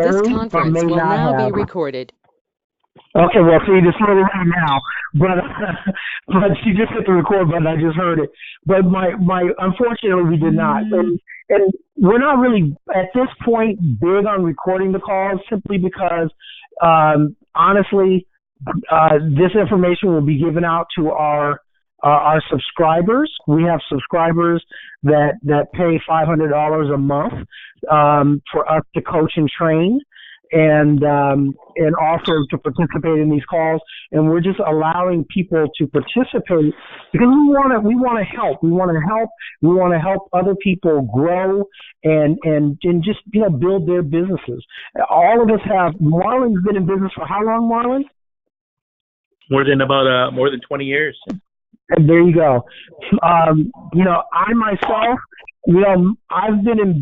This or may conference will not now be have. recorded. Okay, well, see, it's a little late now, but but she just hit the record button. I just heard it, but unfortunately, we did not, and we're not really at this point big on recording the calls simply because, honestly, this information will be given out to our subscribers. We have subscribers that pay $500 a month for us to coach and train, and also to participate in these calls. And we're just allowing people to participate because we want to help. We want to help other people grow and just build their businesses. All of us have. Marlon's been in business for how long, Marlon? More than 20 years. And there you go. I myself, I've been in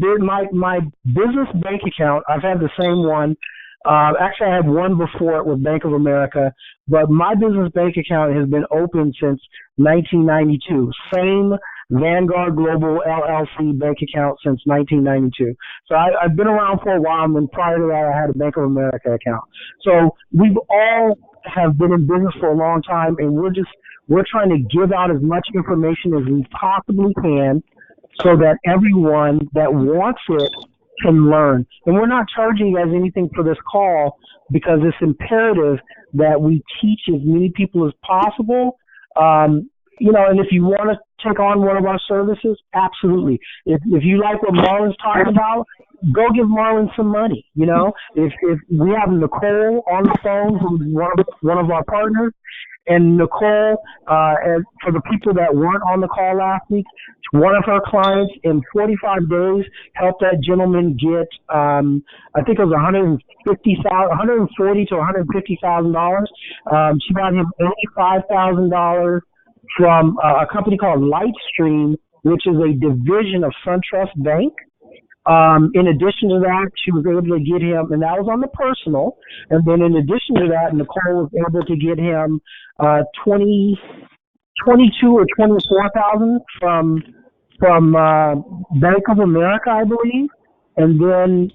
my business bank account. I've had the same one. Actually, I had one before it with Bank of America, but my business bank account has been open since 1992. Same Vanguard Global LLC bank account since 1992. So I've been around for a while, and then prior to that, I had a Bank of America account. So we've all have been in business for a long time, and we're trying to give out as much information as we possibly can so that everyone that wants it can learn. And we're not charging you guys anything for this call because it's imperative that we teach as many people as possible. And if you want to take on one of our services, absolutely. If you like what Marlon's talking about, go give Marlon some money. If we have Nicole on the phone, who's one of our partners, and Nicole, and for the people that weren't on the call last week, one of her clients in 45 days helped that gentleman get, I think it was $140,000 to $150,000. She got him $85,000 from a company called Lightstream, which is a division of SunTrust Bank. In addition to that, she was able to get him, and that was on the personal. And then in addition to that, Nicole was able to get him 22 or 24,000 from Bank of America, I believe. And then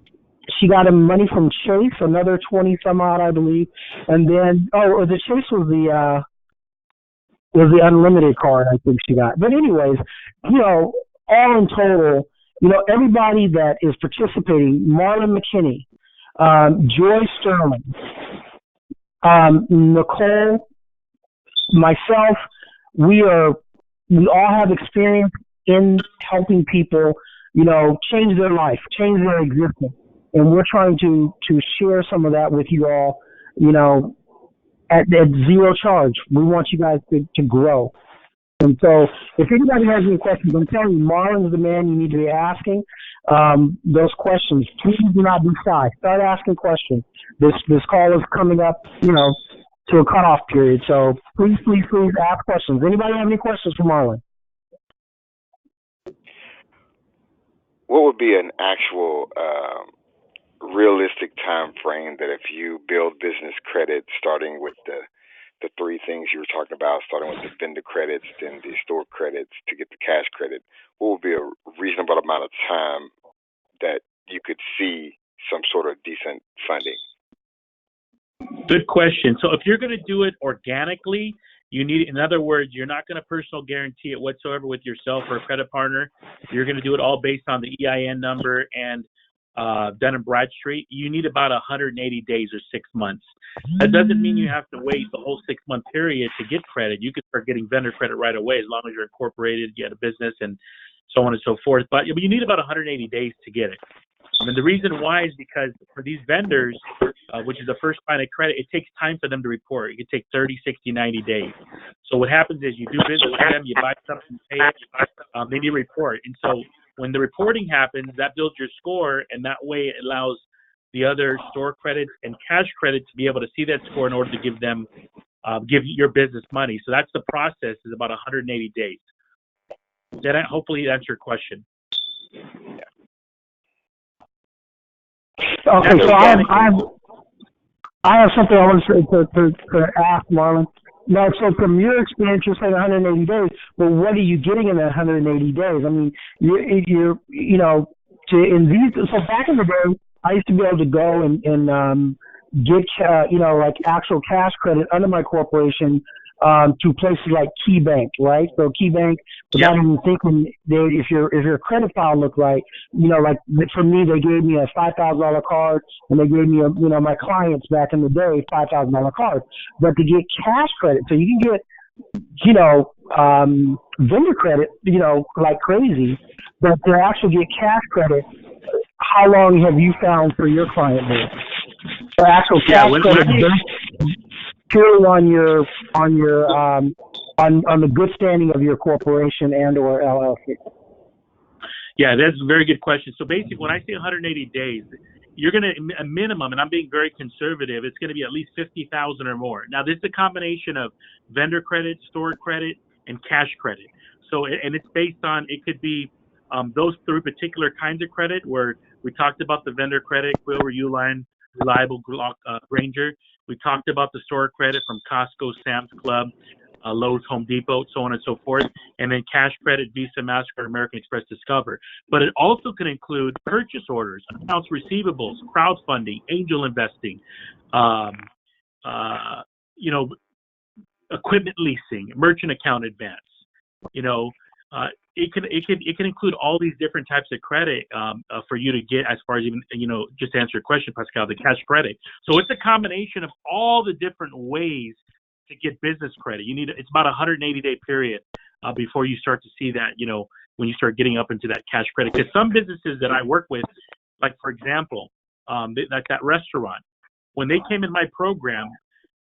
she got him money from Chase, another 20 some odd, I believe. And then the Chase was the unlimited card, I think she got. But anyways, all in total, everybody that is participating, Marlon McKinney, Joy Sterling, Nicole, myself, we all have experience in helping people, change their life, change their existence. And we're trying to share some of that with you all, at zero charge. We want you guys to grow. And so if anybody has any questions, I'm telling you, Marlon's the man you need to be asking those questions. Please do not be shy. Start asking questions. This call is coming up, to a cutoff period. So please ask questions. Anybody have any questions for Marlon? What would be an actual realistic time frame that if you build business credit, starting with the three things you were talking about, starting with the vendor credits, then the store credits to get the cash credit, what would be a reasonable amount of time that you could see some sort of decent funding? Good question. So if you're going to do it organically, you need, in other words, you're not going to personal guarantee it whatsoever with yourself or a credit partner. You're going to do it all based on the EIN number and Dun & Bradstreet. You need about 180 days or 6 months. That doesn't mean you have to wait the whole 6-month period to get credit. You can start getting vendor credit right away as long as you're incorporated, you had a business, and so on and so forth. But you need about 180 days to get it. And the reason why is because for these vendors, which is the first line of credit, it takes time for them to report. It can take 30, 60, 90 days. So what happens is you do business with them, you buy something, pay it, then you report. And so when the reporting happens, that builds your score, and that way it allows the other store credits and cash credit to be able to see that score in order to give them, give your business money. So that's the process, is about 180 days. Did that hopefully answer your question? Okay, so I have something I want to ask Marlon. Now, so from your experience, you're saying 180 days. Well, what are you getting in that 180 days? I mean, so back in the day, I used to be able to go and get like actual cash credit under my corporation to places like KeyBank, right? So KeyBank, Yep. without even thinking, if your credit file looked right, like for me, they gave me a $5,000 card, and they gave me my clients back in the day $5,000 card. But to get cash credit, so you can get vendor credit, like crazy, but to actually get cash credit, how long have you found for your client base? For actual cash credit based purely on the good standing of your corporation and or LLC. Yeah, that's a very good question. So basically, when I say 180 days, you're going to a minimum, and I'm being very conservative. It's going to be at least 50,000 or more. Now, this is a combination of vendor credit, store credit, and cash credit. So, and it's based on, it could be those three particular kinds of credit. Where we talked about the vendor credit, Quill, Uline, Reliable, Granger. We talked about the store credit from Costco, Sam's Club, Lowe's, Home Depot, so on and so forth, and then cash credit, Visa, MasterCard, American Express, Discover. But it also can include purchase orders, accounts receivables, crowdfunding, angel investing, equipment leasing, merchant account advance. It can include all these different types of credit for you to get, as far as even just to answer your question, Pascal, the cash credit. So it's a combination of all the different ways to get business credit. It's about a 180-day period before you start to see that, when you start getting up into that cash credit. Because some businesses that I work with, like for example, like that restaurant, when they came in my program,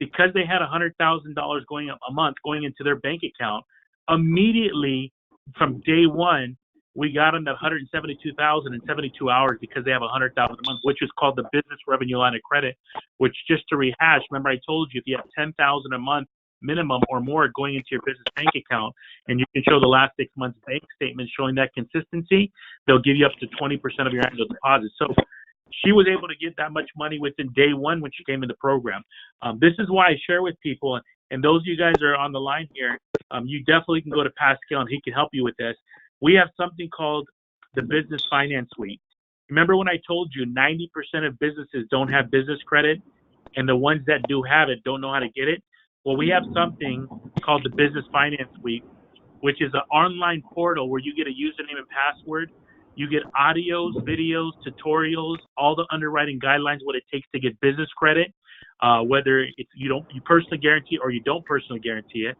because they had $100,000 going a month going into their bank account, immediately from day one, we got them at $172,000 in 72 hours because they have $100,000 a month, which is called the business revenue line of credit. Which, just to rehash, remember I told you if you have $10,000 a month minimum or more going into your business bank account, and you can show the last 6 months bank statement showing that consistency, they'll give you up to 20% of your annual deposit. So she was able to get that much money within day one when she came in the program. This is why I share with people, and those of you guys are on the line here, you definitely can go to Pascal and he can help you with this. We have something called the Business Finance Suite. Remember when I told you 90% of businesses don't have business credit, and the ones that do have it don't know how to get it? Well, we have something called the Business Finance Suite, which is an online portal where you get a username and password. You get audios, videos, tutorials, all the underwriting guidelines, what it takes to get business credit, whether it's you personally guarantee it or you don't personally guarantee it.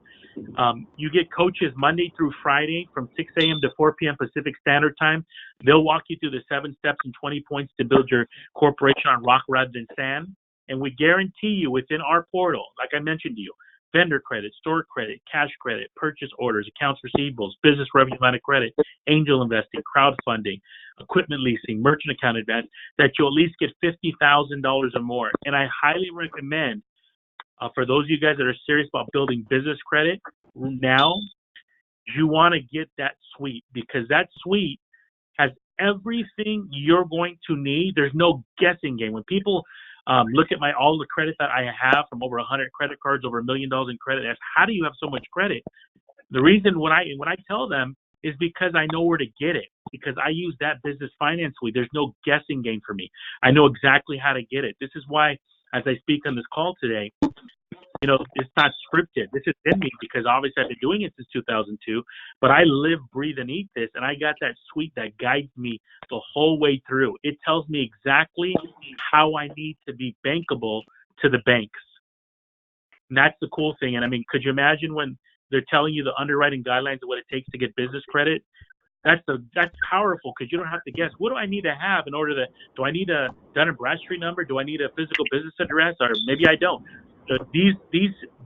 You get coaches Monday through Friday from 6 a.m. to 4 p.m. Pacific Standard Time. They'll walk you through the 7 steps and 20 points to build your corporation on rock rather than sand. And we guarantee you within our portal, like I mentioned to you, vendor credit, store credit, cash credit, purchase orders, accounts receivables, business revenue line of credit, angel investing, crowdfunding, equipment leasing, merchant account advance, that you'll at least get $50,000 or more. And I highly recommend for those of you guys that are serious about building business credit now, you want to get that suite, because that suite has everything you're going to need. There's no guessing game. When people look at all the credit that I have, from over 100 credit cards, over $1 million in credit, ask, how do you have so much credit? The reason when I tell them is because I know where to get it, because I use that business finance suite. There's no guessing game for me. I know exactly how to get it. This is why, as I speak on this call today, it's not scripted. This is in me because obviously I've been doing it since 2002, but I live, breathe, and eat this, and I got that suite that guides me the whole way through. It tells me exactly how I need to be bankable to the banks. And that's the cool thing. And I mean, could you imagine when they're telling you the underwriting guidelines of what it takes to get business credit? That's powerful, because you don't have to guess. What do I need to have in order to? Do I need a Dun & Bradstreet number? Do I need a physical business address? Or maybe I don't. So these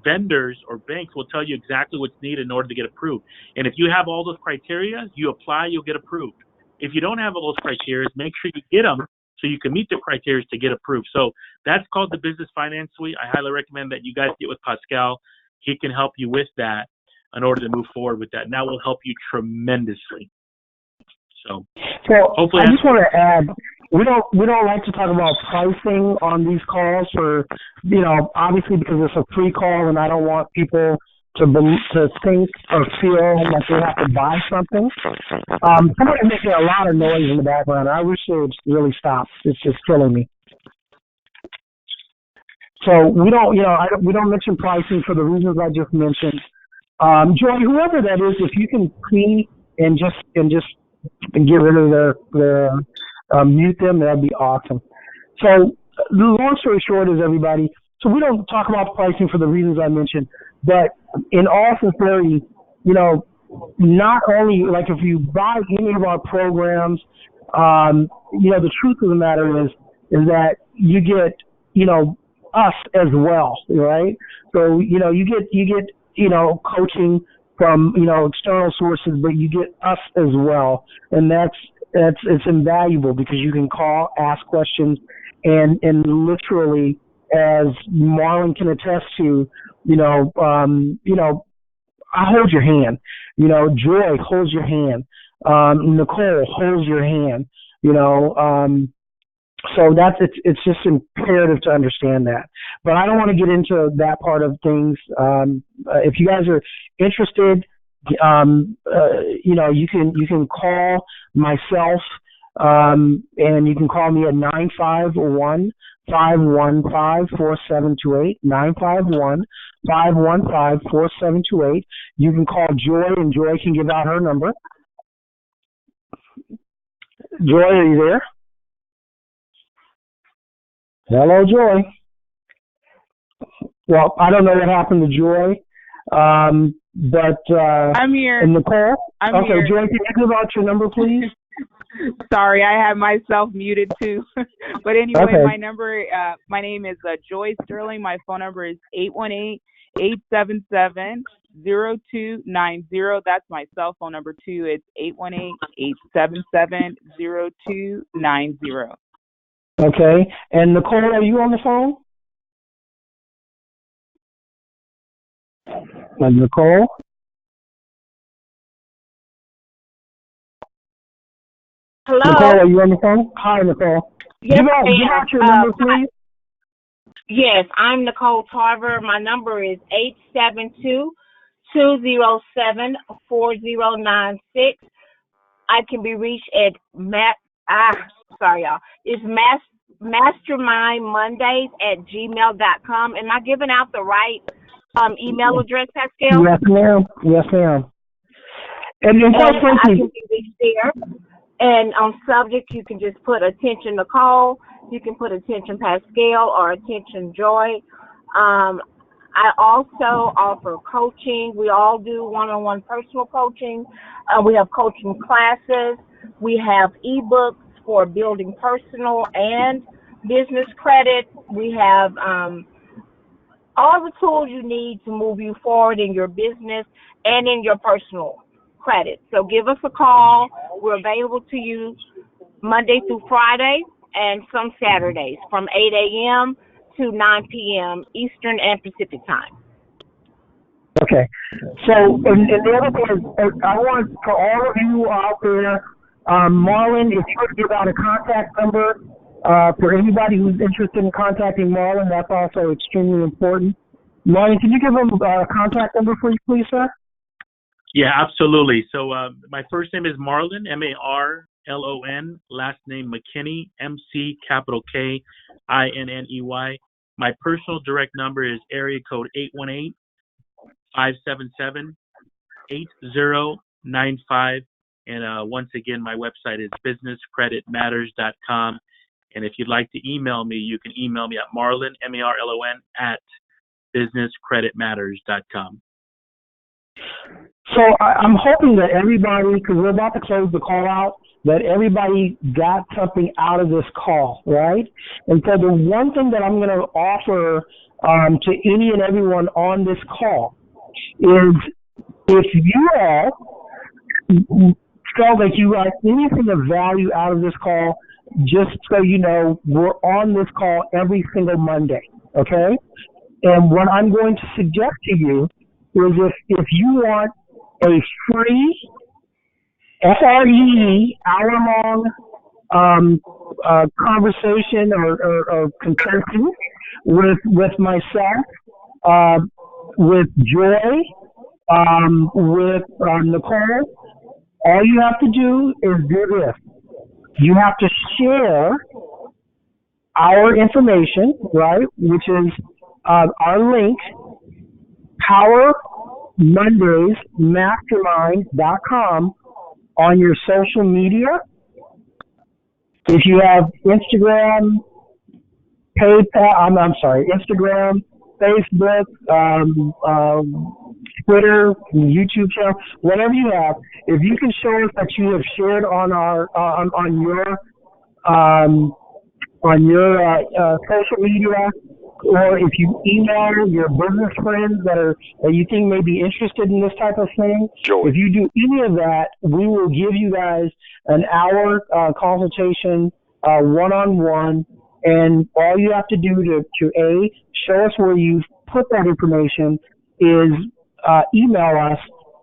vendors or banks will tell you exactly what's needed in order to get approved. And if you have all those criteria, you apply, you'll get approved. If you don't have all those criteria, make sure you get them so you can meet the criteria to get approved. So that's called the Business Finance Suite. I highly recommend that you guys get with Pascal. He can help you with that in order to move forward with that. And that will help you tremendously. So hopefully, I just want to add, we don't like to talk about pricing on these calls for, obviously because it's a free call, and I don't want people to think or feel like they have to buy something. Somebody's making a lot of noise in the background. I wish they would really stop. It's just killing me. So we don't, we don't mention pricing for the reasons I just mentioned. Joy, whoever that is, if you can please and get rid of their mute them, that'd be awesome. So the long story short is, everybody, so we don't talk about pricing for the reasons I mentioned, but in all sincerity, not only, like, if you buy any of our programs, the truth of the matter is that you get, us as well, right? So, you get, coaching from, external sources, but you get us as well. And it's invaluable because you can call, ask questions, and literally, as Marlon can attest to, I hold your hand. Joy holds your hand. Nicole holds your hand. So it's just imperative to understand that. But I don't want to get into that part of things. If you guys are interested, you can call myself, and you can call me at 951-515-4728, 951-515-4728. You can call Joy, and Joy can give out her number. Joy, are you there? Hello, Joy. Well, I don't know what happened to Joy, but I'm here. And Nicole? I'm here. Joy, can you give out your number, please? Sorry, I have myself muted too. But anyway, okay. My number, my name is Joy Sterling. My phone number is 818-877-0290. That's my cell phone number too. It's 818-877-0290. Okay. And Nicole, are you on the phone? And Nicole? Hello. Nicole, are you on the phone? Hi, Nicole. Yes, give out your number, please. Yes, I'm Nicole Tarver. My number is 872-207-4096. I can be reached at It's Mastermind Mondays at gmail.com. Am I giving out the right email address, Pascal? Yes, ma'am. Yes, ma'am. And I can be reached there. And on subject, you can just put attention Nicole. You can put attention Pascal or attention Joy. I also offer coaching. We all do one-on-one personal coaching. We have coaching classes. We have ebooks for building personal and business credit. We have all the tools you need to move you forward in your business and in your personal credit. So give us a call. We're available to you Monday through Friday and some Saturdays from 8 a.m. to 9 p.m. Eastern and Pacific time. Okay. So, and the other thing is, I want for all of you out there, Marlon, if you would give out a contact number for anybody who's interested in contacting Marlon, that's also extremely important. Marlon, can you give him a contact number for you, please, sir? Yeah, absolutely. So my first name is Marlon, M-A-R-L-O-N, last name McKinney, M-C-K-I-N-N-E-Y. My personal direct number is area code 818-577-8095. And once again, my website is businesscreditmatters.com. And if you'd like to email me, you can email me at Marlon, M-A-R-L-O-N, at businesscreditmatters.com. So I'm hoping that everybody, because we're about to close the call out, that everybody got something out of this call, right? And so the one thing that I'm going to offer to any and everyone on this call is, if you all felt that you got anything of value out of this call, just so you know, we're on this call every single Monday, okay? And what I'm going to suggest to you is, if you want a free FRE hour-long conversation or consulting with myself, with Joy, with Nicole, all you have to do is do this. You have to share our information, right, which is our link, PowerMondaysMastermind.com, on your social media. If you have Instagram, Instagram, Facebook, Twitter, YouTube channel, whatever you have, if you can show us that you have shared on our on your social media, or if you email your business friends that you think may be interested in this type of thing, if you do any of that, we will give you guys an hour consultation, one-on-one, and all you have to do to show us where you've put that information is email us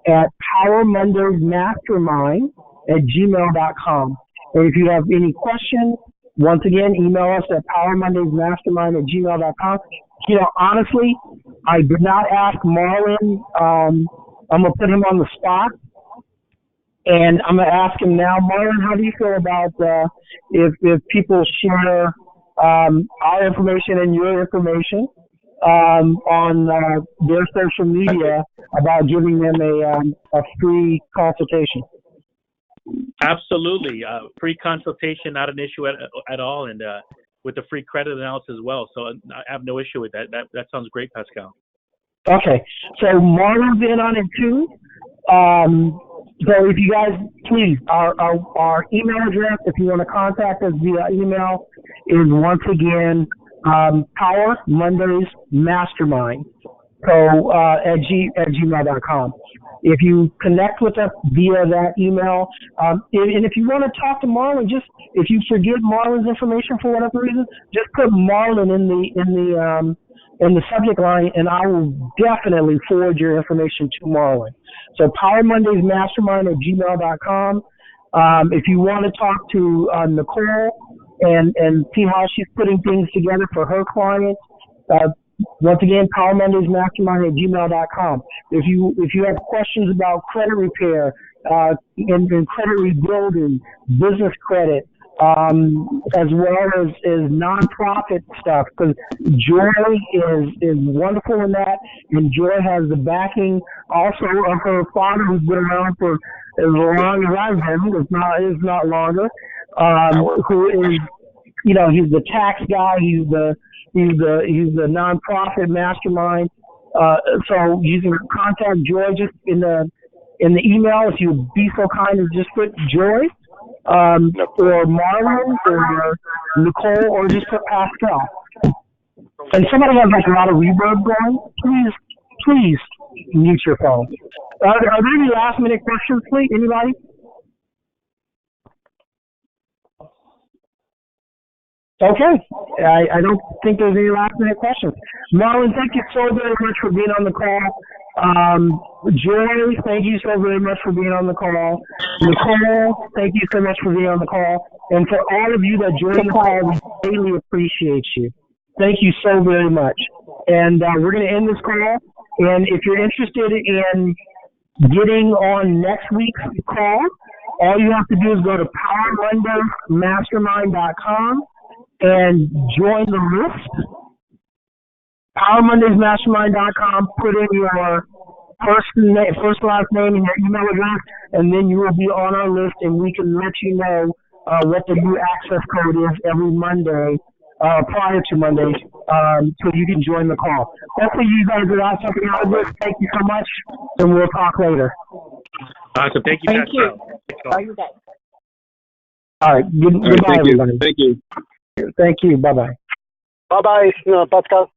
at powermondaysmastermind@gmail.com. And if you have any questions, once again, email us at powermondaysmastermind@gmail.com. Honestly, I did not ask Marlon. I'm going to put him on the spot, and I'm going to ask him now. Marlon, how do you feel about if people share our information and your information on their social media about giving them a free consultation? Absolutely. Free consultation, not an issue at all, and with the free credit analysis as well. So I have no issue with that. That sounds great, Pascal. Okay. So Marlon's in on it too. So if you guys, please, our email address, if you want to contact us via email, is once again Power Mondays Mastermind. So at gmail.com. If you connect with us via that email, and if you want to talk to Marlon, if you forget Marlon's information for whatever reason, just put Marlon in the subject line, and I will definitely forward your information to Marlon. So PowerMondaysMastermind@gmail.com. If you want to talk to Nicole and see how she's putting things together for her clients, once again, PowerMondaysMastermind@gmail.com. If you have questions about credit repair and credit rebuilding, business credit, as well as nonprofit stuff, because Joy is wonderful in that, and Joy has the backing also of her father, who's been around for as long as I've been, if not longer, who is, he's the tax guy, he's the nonprofit mastermind. So you can contact Joy just in the email, if you'd be so kind as just put Joy, or Marlon, or Nicole, or just put Pascal. And somebody has a lot of reverb going. Please mute your phone. Are there any last minute questions, please? Anybody? Okay. I don't think there's any last minute questions. Marlon, thank you so very much for being on the call. Joy, thank you so very much for being on the call. Nicole, thank you so much for being on the call. And for all of you that joined the call, we greatly appreciate you. Thank you so very much. And we're going to end this call. And if you're interested in getting on next week's call, all you have to do is go to PowerMondaysMastermind.com and join the list. PowerMondaysMastermind.com, put in your first last name and your email address, and then you will be on our list, and we can let you know what the new access code is every Monday, prior to Monday, so you can join the call. Hopefully you guys got something out of this. Thank you so much, and we'll talk later. Awesome. Thank you, Pascal. All right. Goodbye, everybody. Thank you. Thank you. Bye-bye. Bye-bye, Pascal.